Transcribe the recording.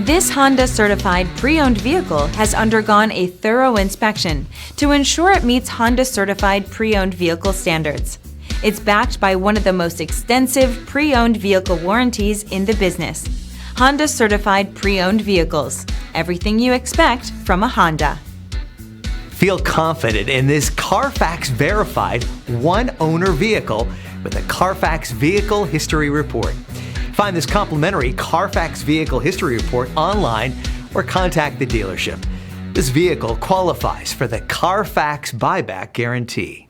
This Honda certified pre-owned vehicle has undergone a thorough inspection to ensure it meets Honda certified pre-owned vehicle standards. It's backed by one of the most extensive pre-owned vehicle warranties in the business. Honda certified pre-owned vehicles. Everything you expect from a Honda. Feel confident in this CARFAX verified one-owner vehicle with a CARFAX Vehicle History Report. Find this complimentary CARFAX Vehicle History Report online or contact the dealership. This vehicle qualifies for the CARFAX buyback guarantee.